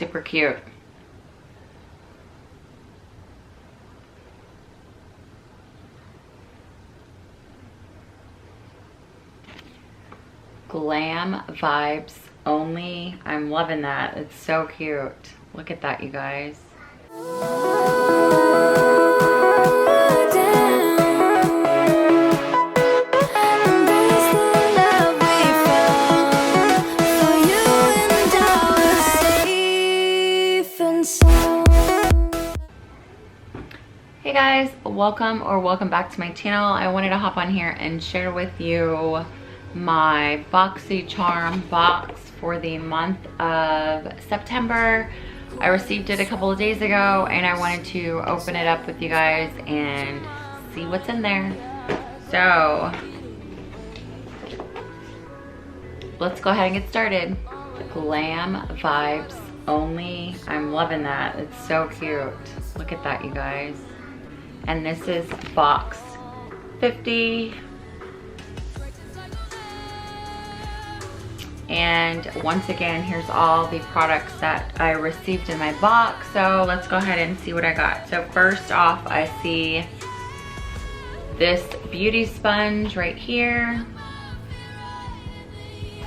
Super cute. Glam vibes only. I'm loving that. It's so cute. Look at that, you guys. Hey guys, welcome back to my channel. I wanted to hop on here and share with you my BoxyCharm box for the month of September. I received it a couple of days ago and I wanted to open it up with you guys and see what's in there. So let's go ahead and get started. Glam vibes only. I'm loving that. It's so cute. Look at that, you guys. And this is box 50. And once again, here's all the products that I received in my box. So let's go ahead and see what I got. So first off, I see this beauty sponge right here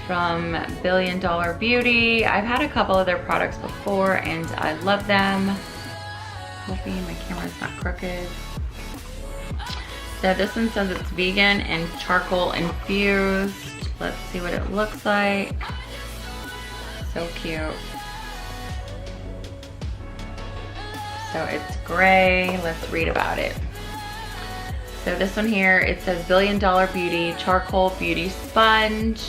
from Billion Dollar Beauty. I've had a couple of their products before and I love them. Hoping my camera's not crooked. So this one says it's vegan and charcoal infused. Let's see what it looks like. So cute. So it's gray. Let's read about it. So this one here, it says Billion Dollar Beauty Charcoal Beauty Sponge.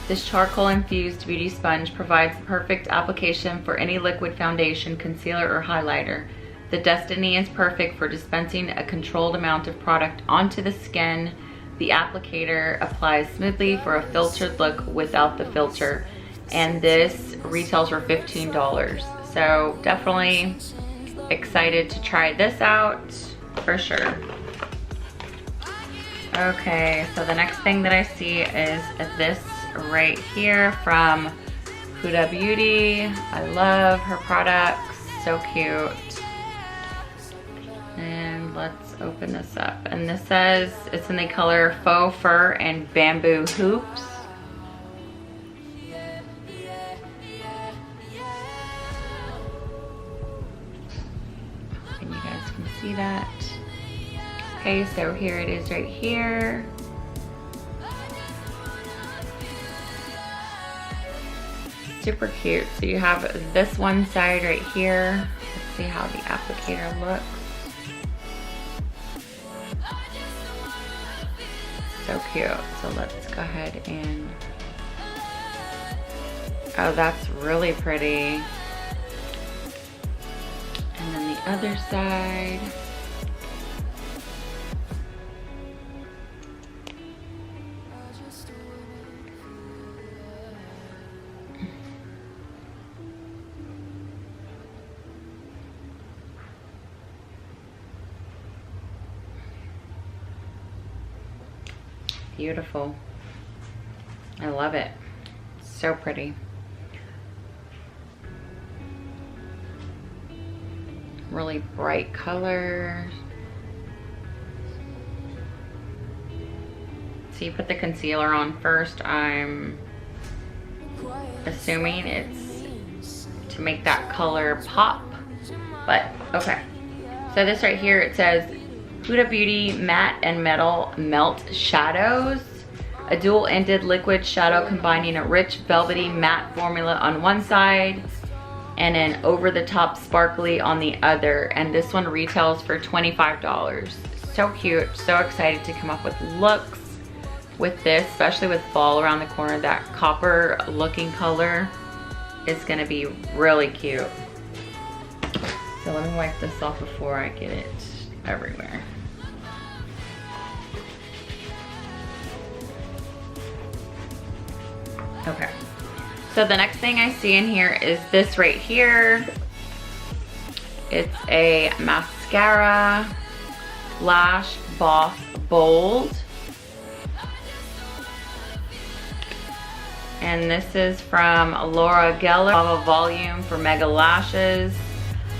This charcoal infused beauty sponge provides the perfect application for any liquid foundation, concealer, or highlighter. The destiny is perfect for dispensing a controlled amount of product onto the skin. The applicator applies smoothly for a filtered look without the filter. And this retails for $15. So definitely excited to try this out for sure. Okay, so the next thing that I see is this right here from Huda Beauty. I love her products, so cute. And let's open this up. And this says it's in the color Faux Fur and Bamboo Hoops. And you guys can see that. Okay, so here it is right here. Super cute. So you have this one side right here. Let's see how the applicator looks. So cute. So let's go ahead and, oh, that's really pretty. And then the other side. Beautiful. I love it. So pretty. Really bright color. So you put the concealer on first. I'm assuming it's to make that color pop, but okay. So this right here, it says Huda Beauty Matte and Metal Melt Shadows. A dual-ended liquid shadow combining a rich velvety matte formula on one side and an over-the-top sparkly on the other. And this one retails for $25. So cute. So excited to come up with looks with this, especially with fall around the corner. That copper looking color is gonna be really cute. So let me wipe this off before I get it everywhere. Okay, so the next thing I see in here is this right here. It's a mascara, Lash Boss Bold. And this is from Laura Geller, Lava Volume for Mega Lashes.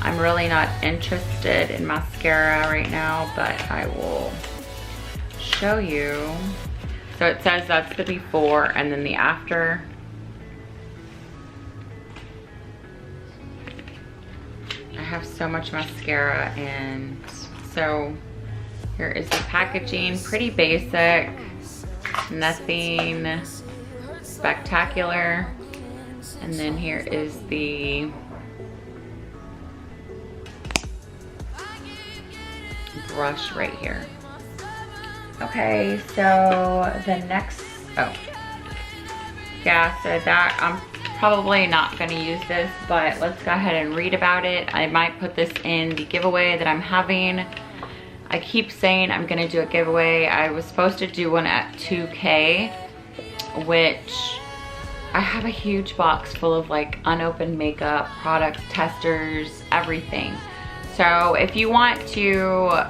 I'm really not interested in mascara right now, but I will show you. So it says that's the before and then the after. I have so much mascara, and so here is the packaging. Pretty basic, nothing spectacular. And then here is the brush right here. Okay, so the next, yeah, so that I'm probably not gonna use this, but let's go ahead and read about it. I might put this in the giveaway that I'm having. I keep saying I'm gonna do a giveaway. I was supposed to do one at 2K, which I have a huge box full of like unopened makeup, product testers, everything. So if you want to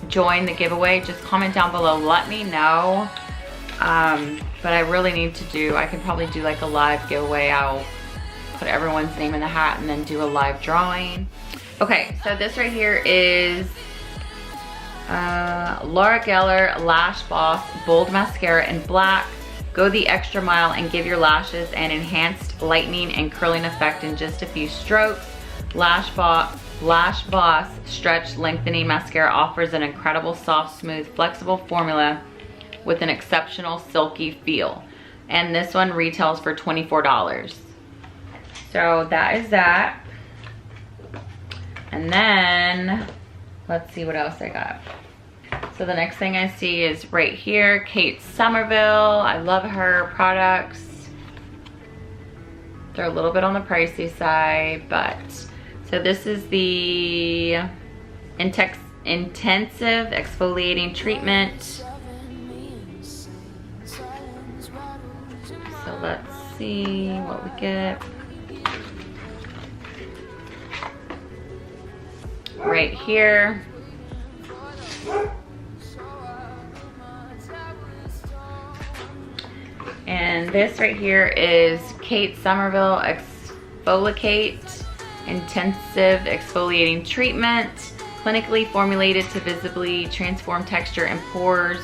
join the giveaway, just comment down below, let me know. But I really need to do, I could probably do like a live giveaway. I'll put everyone's name in the hat and then do a live drawing. Okay, so this right here is Laura Geller Lash Boss Bold Mascara in black. Go the extra mile and give your lashes an enhanced lightening and curling effect in just a few strokes. Lash Boss Stretch Lengthening Mascara offers an incredible, soft, smooth, flexible formula with an exceptional silky feel. And this one retails for $24. So that is that. And then, let's see what else I got. So the next thing I see is right here, Kate Somerville. I love her products. They're a little bit on the pricey side, but so this is the intensive exfoliating treatment. So let's see what we get. Right here. And this right here is Kate Somerville Exfoliate Intensive Exfoliating Treatment, clinically formulated to visibly transform texture and pores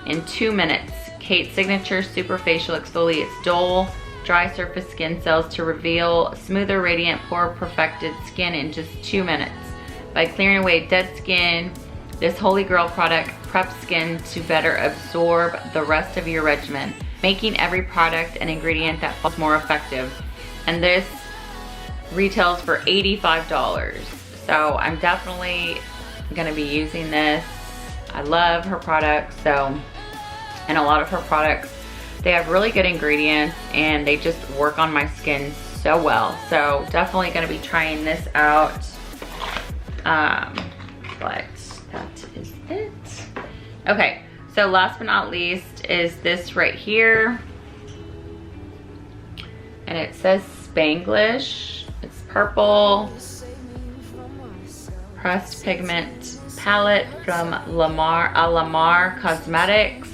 in 2 minutes. Kate's signature superfacial exfoliates dull, dry surface skin cells to reveal smoother, radiant, pore-perfected skin in just 2 minutes. By clearing away dead skin, this holy grail product preps skin to better absorb the rest of your regimen, making every product and ingredient that falls more effective. And this retails for $85. So I'm definitely gonna be using this. I love her products, so, and a lot of her products, they have really good ingredients and they just work on my skin so well. So definitely gonna be trying this out. But that is it. Okay, so last but not least is this right here. And it says Spanglish. It's purple. Pressed Pigment Palette from Lamar Cosmetics.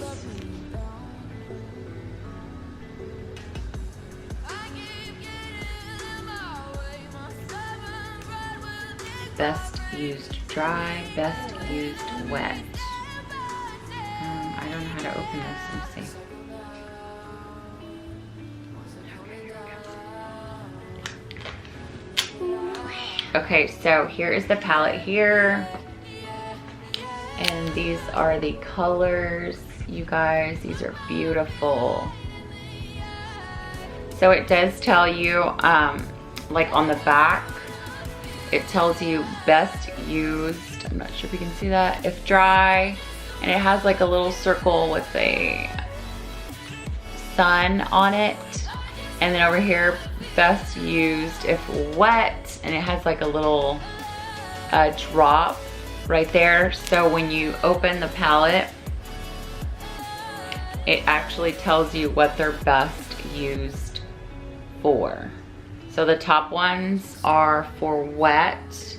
Best used dry, best used wet. I don't know how to open this. Let me see. Okay, so here is the palette here. And these are the colors. You guys, these are beautiful. So it does tell you, like on the back, it tells you best used. I'm not sure if you can see that. If dry, and it has like a little circle with a sun on it. And then over here, best used if wet, and it has like a little drop right there. So when you open the palette, it actually tells you what they're best used for. So the top ones are for wet,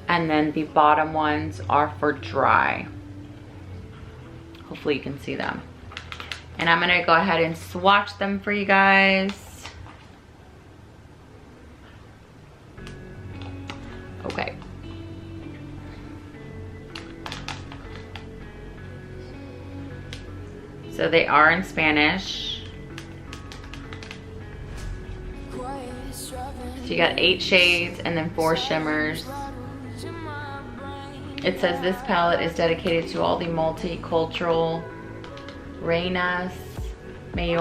and then the bottom ones are for dry. Hopefully you can see them. And I'm gonna go ahead and swatch them for you guys. Okay. So they are in Spanish. So you got 8 shades and then 4 shimmers. It says this palette is dedicated to all the multicultural reinas. May you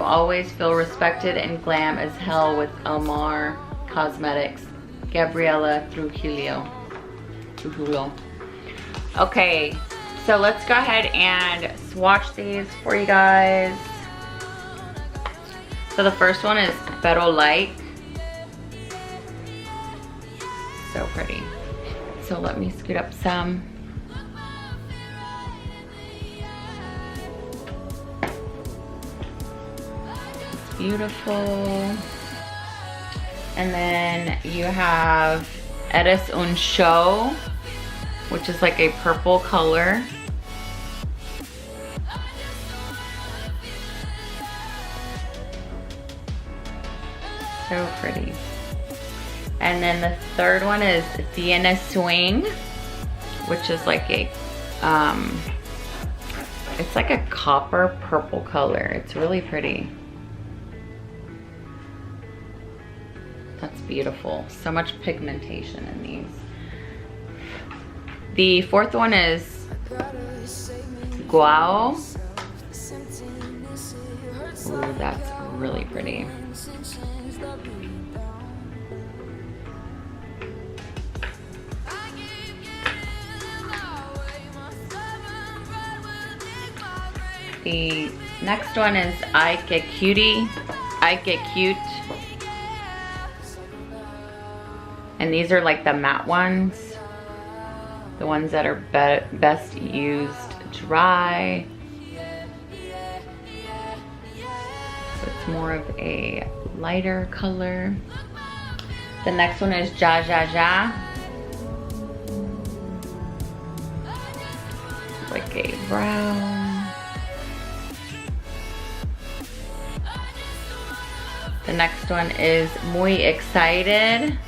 always feel respected and glam as hell with Elmar Cosmetics. Gabriela Trujillo. Okay, so let's go ahead and swatch these for you guys. So the first one is Pero Like. So pretty. So let me scoot up some. It's beautiful. And then you have Eres un Show, which is like a purple color. So pretty. And then the third one is Sienna Swing, which is like a, it's like a copper purple color. It's really pretty. That's beautiful. So much pigmentation in these. The fourth one is Guao. Ooh, that's really pretty. The next one is I Get Cutie, I Get Cute. And these are like the matte ones. The ones that are best used dry. So it's more of a lighter color. The next one is Ja Ja Ja. It's like a brown. The next one is Muy Excited.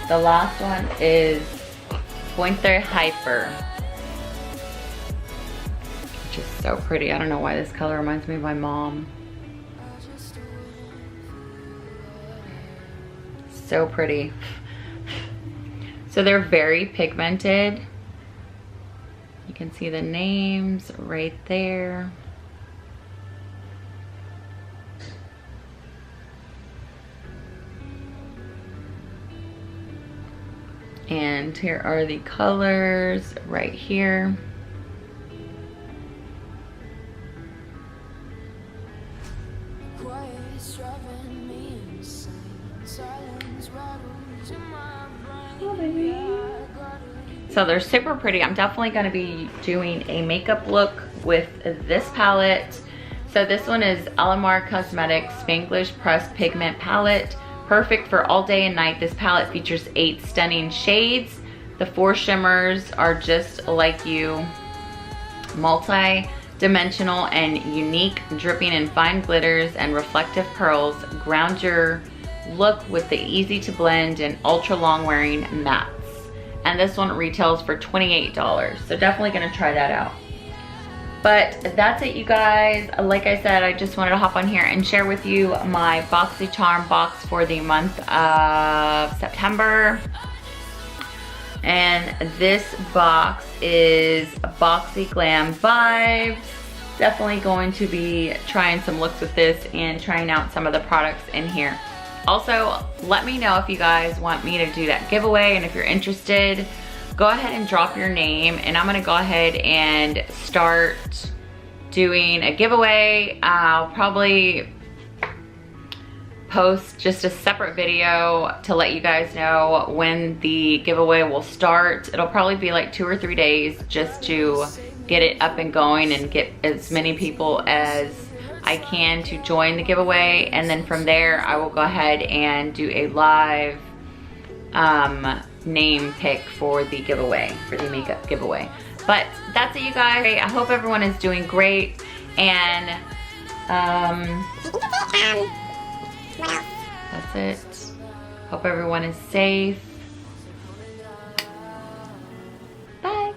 The last one is Pointer Hyper, which is so pretty. I don't know why this color reminds me of my mom. So pretty. So they're very pigmented. You can see the names right there. And here are the colors right here. Oh, baby. So they're super pretty. I'm definitely going to be doing a makeup look with this palette. So this one is Alamar Cosmetics Spanglish Pressed Pigment Palette. Perfect for all day and night. This palette features 8 stunning shades. The 4 shimmers are just like you, multi-dimensional and unique, dripping in fine glitters and reflective pearls. Ground your look with the easy to blend and ultra long wearing mattes. And this one retails for $28. So definitely gonna try that out. But that's it, you guys. Like I said, I just wanted to hop on here and share with you my BoxyCharm box for the month of September. And this box is Boxy Glam Vibes. Definitely going to be trying some looks with this and trying out some of the products in here. Also, let me know if you guys want me to do that giveaway, and if you're interested, go ahead and drop your name and I'm gonna go ahead and start doing a giveaway. I'll probably post just a separate video to let you guys know when the giveaway will start. It'll probably be like 2 or 3 days just to get it up and going and get as many people as I can to join the giveaway, and then from there I will go ahead and do a live name pick for the giveaway, for the makeup giveaway. But that's it, you guys. I hope everyone is doing great, and that's it. Hope everyone is safe. Bye.